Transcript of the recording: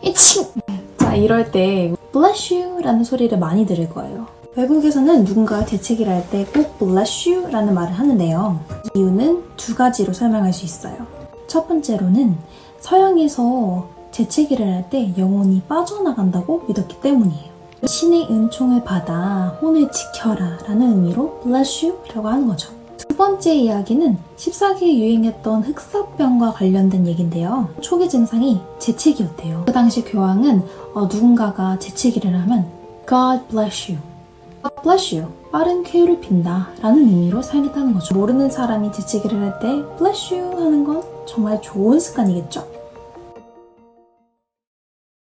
이칭! 자, 이럴 때 bless you 라는 소리를 많이 들을 거예요. 외국에서는 누군가가 재채기를 할 때 꼭 bless you 라는 말을 하는데요. 이유는 두 가지로 설명할 수 있어요. 첫 번째로는 서양에서 재채기를 할 때 영혼이 빠져나간다고 믿었기 때문이에요. 신의 은총을 받아 혼을 지켜라 라는 의미로 bless you 라고 하는 거죠. 두 번째 이야기는 14기에 유행했던 흑사병과 관련된 얘기인데요. 초기 증상이 재채기였대요. 그 당시 교황은 누군가가 재채기를 하면 God bless you, God bless you, 빠른 쾌유를 빈다 라는 의미로 사용했다는 거죠. 모르는 사람이 재채기를 할 때 bless you 하는 건 정말 좋은 습관이겠죠?